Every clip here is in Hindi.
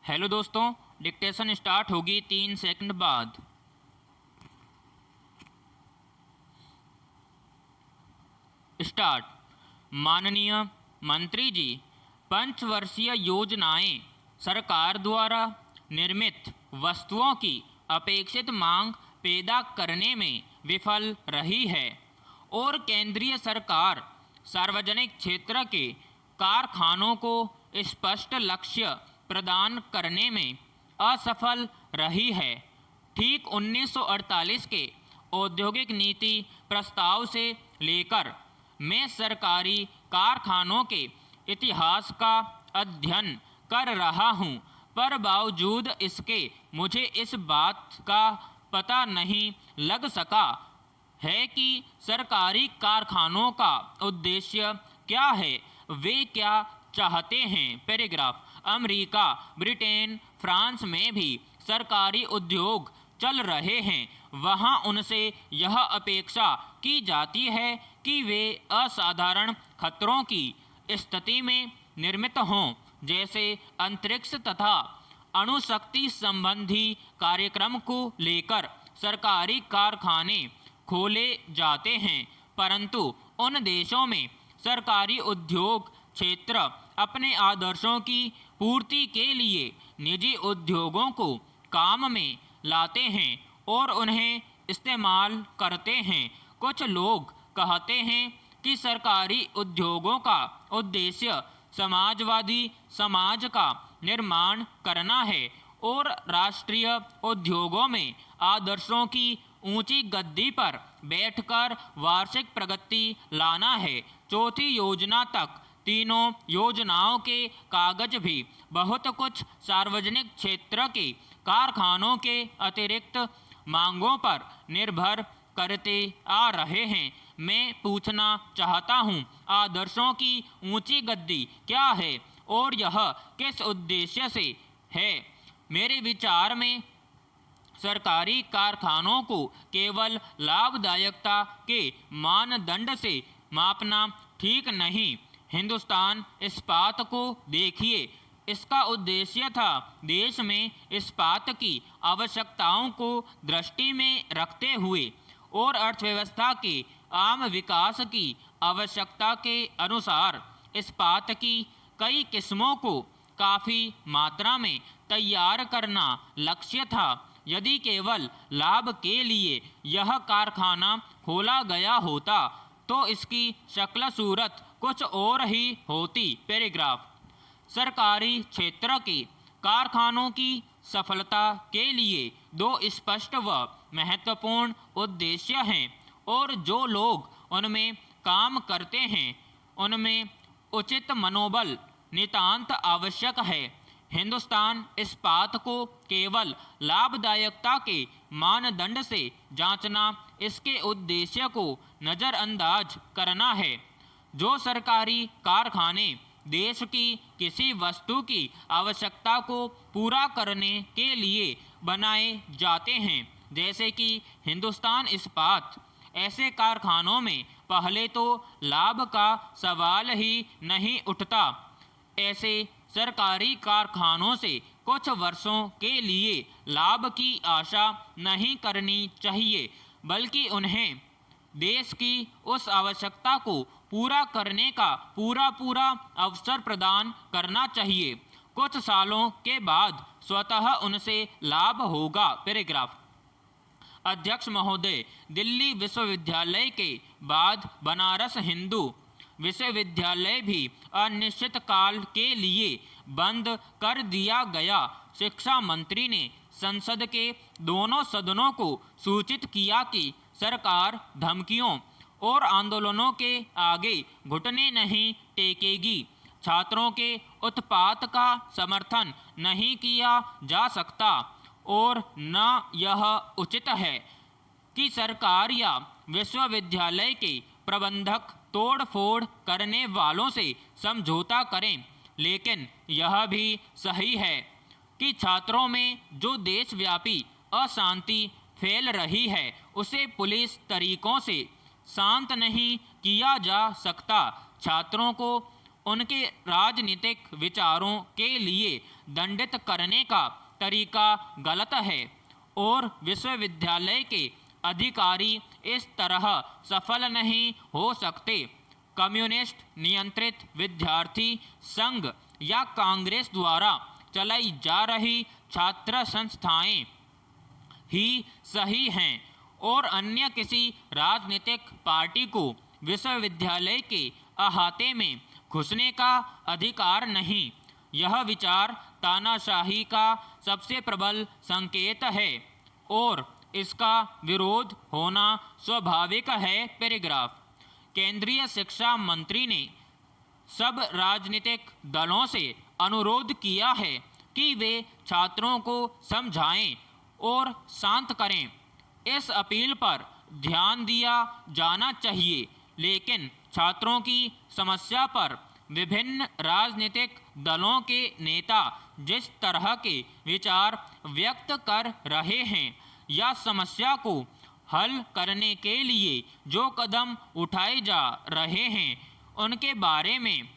हेलो दोस्तों, डिक्टेशन स्टार्ट होगी 3 सेकंड बाद। स्टार्ट। माननीय मंत्री जी, पंचवर्षीय योजनाएं सरकार द्वारा निर्मित वस्तुओं की अपेक्षित मांग पैदा करने में विफल रही है और केंद्रीय सरकार सार्वजनिक क्षेत्र के कारखानों को स्पष्ट लक्ष्य प्रदान करने में असफल रही है। ठीक 1948 के औद्योगिक नीति प्रस्ताव से लेकर मैं सरकारी कारखानों के इतिहास का अध्ययन कर रहा हूं, पर बावजूद इसके मुझे इस बात का पता नहीं लग सका है कि सरकारी कारखानों का उद्देश्य क्या है, वे क्या चाहते हैं। पैराग्राफ। अमेरिका, ब्रिटेन, फ्रांस में भी सरकारी उद्योग चल रहे हैं। वहां उनसे यह अपेक्षा की जाती है कि वे असाधारण खतरों की स्थिति में निर्मित हों, जैसे अंतरिक्ष तथा अणुशक्ति संबंधी कार्यक्रम को लेकर सरकारी कारखाने खोले जाते हैं, परंतु उन देशों में सरकारी उद्योग क्षेत्र अपने आदर्शों की पूर्ति के लिए निजी उद्योगों को काम में लाते हैं और उन्हें इस्तेमाल करते हैं। कुछ लोग कहते हैं कि सरकारी उद्योगों का उद्देश्य समाजवादी समाज का निर्माण करना है और राष्ट्रीय उद्योगों में आदर्शों की ऊंची गद्दी पर बैठकर वार्षिक प्रगति लाना है। चौथी योजना तक तीनों योजनाओं के कागज भी बहुत कुछ सार्वजनिक क्षेत्र के कारखानों के अतिरिक्त मांगों पर निर्भर करते आ रहे हैं। मैं पूछना चाहता हूं, आदर्शों की ऊंची गद्दी क्या है और यह किस उद्देश्य से है। मेरे विचार में सरकारी कारखानों को केवल लाभदायकता के मानदंड से मापना ठीक नहीं। हिंदुस्तान इस्पात को देखिए, इसका उद्देश्य था देश में इस्पात की आवश्यकताओं को दृष्टि में रखते हुए और अर्थव्यवस्था के आम विकास की आवश्यकता के अनुसार इस्पात की कई किस्मों को काफ़ी मात्रा में तैयार करना लक्ष्य था। यदि केवल लाभ के लिए यह कारखाना खोला गया होता तो इसकी शक्ल सूरत कुछ और ही होती। पैराग्राफ। सरकारी क्षेत्र के कारखानों की सफलता के लिए दो स्पष्ट व महत्वपूर्ण उद्देश्य हैं और जो लोग उनमें काम करते हैं उनमें उचित मनोबल नितांत आवश्यक है। हिंदुस्तान इस्पात को केवल लाभदायकता के मानदंड से जांचना इसके उद्देश्य को नज़रअंदाज करना है। जो सरकारी कारखाने देश की किसी वस्तु की आवश्यकता को पूरा करने के लिए बनाए जाते हैं, जैसे कि हिंदुस्तान इस्पात, ऐसे कारखानों में पहले तो लाभ का सवाल ही नहीं उठता। ऐसे सरकारी कारखानों से कुछ वर्षों के लिए लाभ की आशा नहीं करनी चाहिए, बल्कि उन्हें देश की उस आवश्यकता को पूरा करने का पूरा अवसर प्रदान करना चाहिए। कुछ सालों के बाद स्वतः उनसे लाभ होगा। पैराग्राफ। अध्यक्ष महोदय, दिल्ली विश्वविद्यालय के बाद बनारस हिंदू विश्वविद्यालय भी अनिश्चित काल के लिए बंद कर दिया गया। शिक्षा मंत्री ने संसद के दोनों सदनों को सूचित किया कि सरकार धमकियों और आंदोलनों के आगे घुटने नहीं टेकेगी। छात्रों के उत्पात का समर्थन नहीं किया जा सकता और न यह उचित है कि सरकार या विश्वविद्यालय के प्रबंधक तोड़ फोड़ करने वालों से समझौता करें, लेकिन यह भी सही है कि छात्रों में जो देशव्यापी अशांति फैल रही है उसे पुलिस तरीकों से शांत नहीं किया जा सकता। छात्रों को उनके राजनीतिक विचारों के लिए दंडित करने का तरीका गलत है और विश्वविद्यालय के अधिकारी इस तरह सफल नहीं हो सकते। कम्युनिस्ट नियंत्रित विद्यार्थी संघ या कांग्रेस द्वारा चलाई जा रही छात्र संस्थाएं ही सही हैं और अन्य किसी राजनीतिक पार्टी को विश्वविद्यालय के अहाते में घुसने का अधिकार नहीं। यह विचार तानाशाही का सबसे प्रबल संकेत है और इसका विरोध होना स्वाभाविक है। पैराग्राफ। केंद्रीय शिक्षा मंत्री ने सब राजनीतिक दलों से अनुरोध किया है कि वे छात्रों को समझाएं और शांत करें। इस अपील पर ध्यान दिया जाना चाहिए, लेकिन छात्रों की समस्या पर विभिन्न राजनीतिक दलों के नेता जिस तरह के विचार व्यक्त कर रहे हैं या समस्या को हल करने के लिए जो कदम उठाए जा रहे हैं उनके बारे में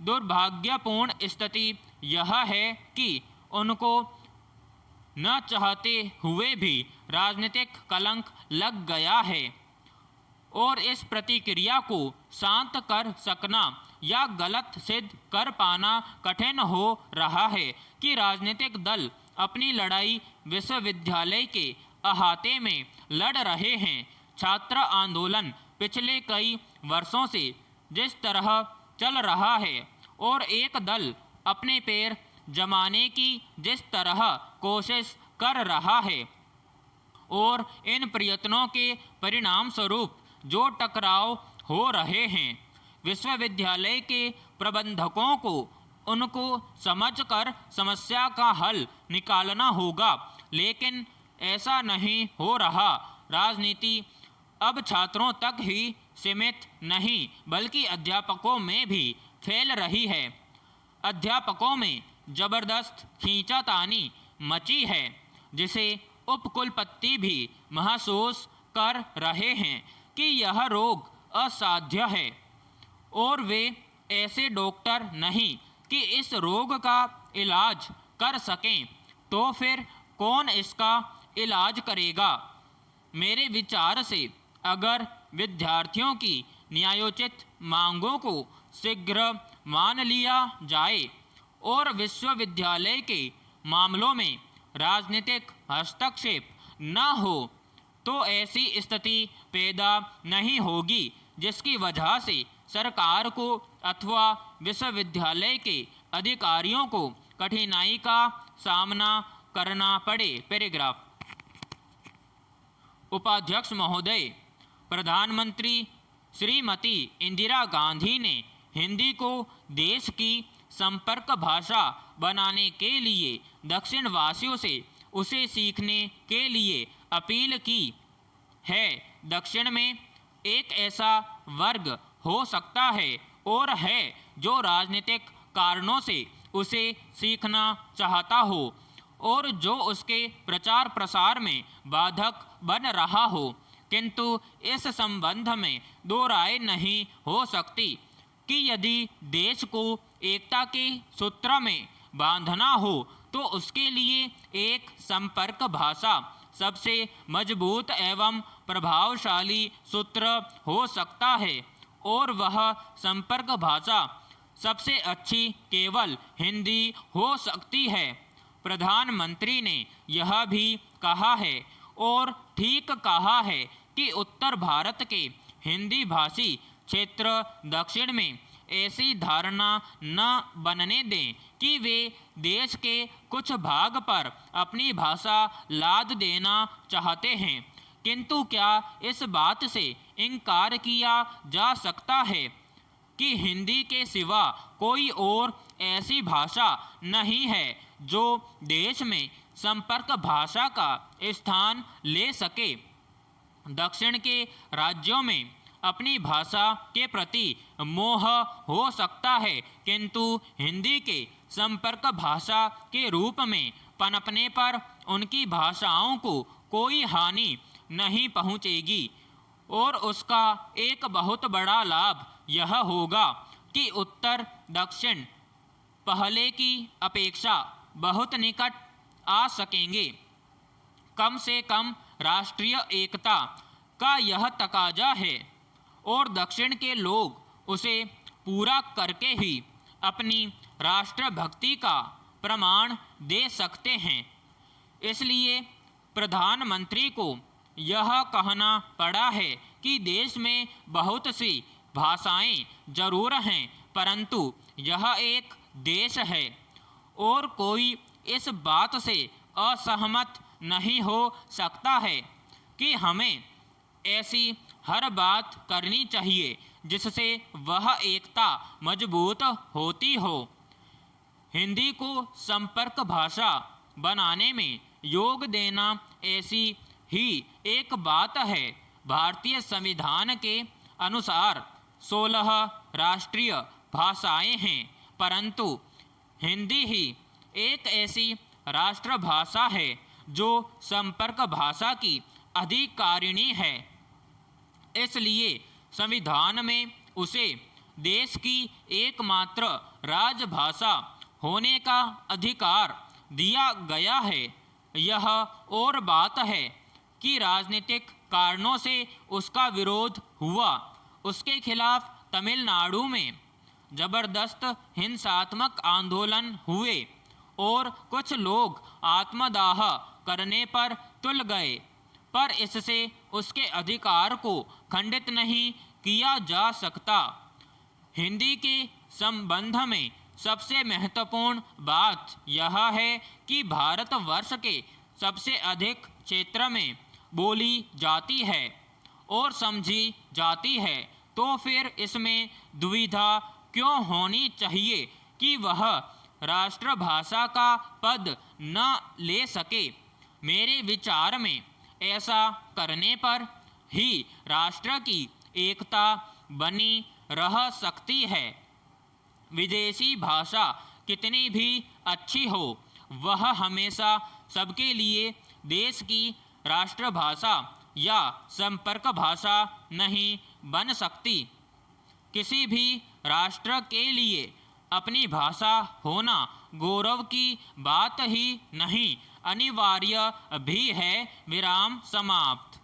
दुर्भाग्यपूर्ण स्थिति यह है कि उनको न चाहते हुए भी राजनीतिक कलंक लग गया है और इस प्रतिक्रिया को शांत कर सकना या गलत सिद्ध कर पाना कठिन हो रहा है कि राजनीतिक दल अपनी लड़ाई विश्वविद्यालय के अहाते में लड़ रहे हैं। छात्र आंदोलन पिछले कई वर्षों से जिस तरह चल रहा है और एक दल अपने पैर जमाने की जिस तरह कोशिश कर रहा है और इन प्रयत्नों के परिणाम स्वरूप जो टकराव हो रहे हैं, विश्वविद्यालय के प्रबंधकों को उनको समझकर समस्या का हल निकालना होगा, लेकिन ऐसा नहीं हो रहा। राजनीति अब छात्रों तक ही सीमित नहीं बल्कि अध्यापकों में भी फैल रही है। अध्यापकों में जबरदस्त खींचातानी मची है जिसे उपकुलपति भी महसूस कर रहे हैं कि यह रोग असाध्य है और वे ऐसे डॉक्टर नहीं कि इस रोग का इलाज कर सकें, तो फिर कौन इसका इलाज करेगा? मेरे विचार से अगर विद्यार्थियों की न्यायोचित मांगों को शीघ्र मान लिया जाए और विश्वविद्यालय के मामलों में राजनीतिक हस्तक्षेप न हो तो ऐसी स्थिति पैदा नहीं होगी जिसकी वजह से सरकार को अथवा विश्वविद्यालय के अधिकारियों को कठिनाई का सामना करना पड़े। पैराग्राफ। उपाध्यक्ष महोदय, प्रधानमंत्री श्रीमती इंदिरा गांधी ने हिंदी को देश की संपर्क भाषा बनाने के लिए दक्षिण वासियों से उसे सीखने के लिए अपील की है। दक्षिण में एक ऐसा वर्ग हो सकता है और है जो राजनीतिक कारणों से उसे सीखना चाहता हो और जो उसके प्रचार प्रसार में बाधक बन रहा हो, किंतु इस संबंध में दो राय नहीं हो सकती कि यदि देश को एकता के सूत्र में बांधना हो तो उसके लिए एक संपर्क भाषा सबसे मजबूत एवं प्रभावशाली सूत्र हो सकता है और वह संपर्क भाषा सबसे अच्छी केवल हिंदी हो सकती है। प्रधानमंत्री ने यह भी कहा है और ठीक कहा है कि उत्तर भारत के हिंदी भाषी क्षेत्र दक्षिण में ऐसी धारणा न बनने दें कि वे देश के कुछ भाग पर अपनी भाषा लाद देना चाहते हैं, किंतु क्या इस बात से इनकार किया जा सकता है कि हिंदी के सिवा कोई और ऐसी भाषा नहीं है जो देश में संपर्क भाषा का स्थान ले सके। दक्षिण के राज्यों में अपनी भाषा के प्रति मोह हो सकता है, किंतु हिंदी के संपर्क भाषा के रूप में पनपने पर उनकी भाषाओं को कोई हानि नहीं पहुंचेगी और उसका एक बहुत बड़ा लाभ यह होगा कि उत्तर दक्षिण पहले की अपेक्षा बहुत निकट आ सकेंगे। कम से कम राष्ट्रीय एकता का यह तकाजा है और दक्षिण के लोग उसे पूरा करके ही अपनी राष्ट्रभक्ति का प्रमाण दे सकते हैं। इसलिए प्रधानमंत्री को यह कहना पड़ा है कि देश में बहुत सी भाषाएं जरूर हैं, परंतु यह एक देश है और कोई इस बात से असहमत नहीं हो सकता है कि हमें ऐसी हर बात करनी चाहिए जिससे वह एकता मजबूत होती हो। हिंदी को संपर्क भाषा बनाने में योग देना ऐसी ही एक बात है। भारतीय संविधान के अनुसार 16 राष्ट्रीय भाषाएं हैं, परंतु हिंदी ही एक ऐसी राष्ट्रभाषा है जो संपर्क भाषा की अधिकारिणी है। इसलिए संविधान में उसे देश की एकमात्र राजभाषा होने का अधिकार दिया गया है। यह और बात है कि राजनीतिक कारणों से उसका विरोध हुआ। उसके खिलाफ तमिलनाडु में जबरदस्त हिंसात्मक आंदोलन हुए और कुछ लोग आत्मदाह करने पर तुल गए, पर इससे उसके अधिकार को खंडित नहीं किया जा सकता। हिंदी के संबंध में सबसे महत्वपूर्ण बात यह है कि भारतवर्ष के सबसे अधिक क्षेत्र में बोली जाती है और समझी जाती है, तो फिर इसमें दुविधा क्यों होनी चाहिए कि वह राष्ट्रभाषा का पद न ले सके। मेरे विचार में ऐसा करने पर ही राष्ट्र की एकता बनी रह सकती है। विदेशी भाषा कितनी भी अच्छी हो, वह हमेशा सबके लिए देश की राष्ट्रभाषा या संपर्क भाषा नहीं बन सकती। किसी भी राष्ट्र के लिए अपनी भाषा होना गौरव की बात ही नहीं, अनिवार्य भी है। विराम समाप्त।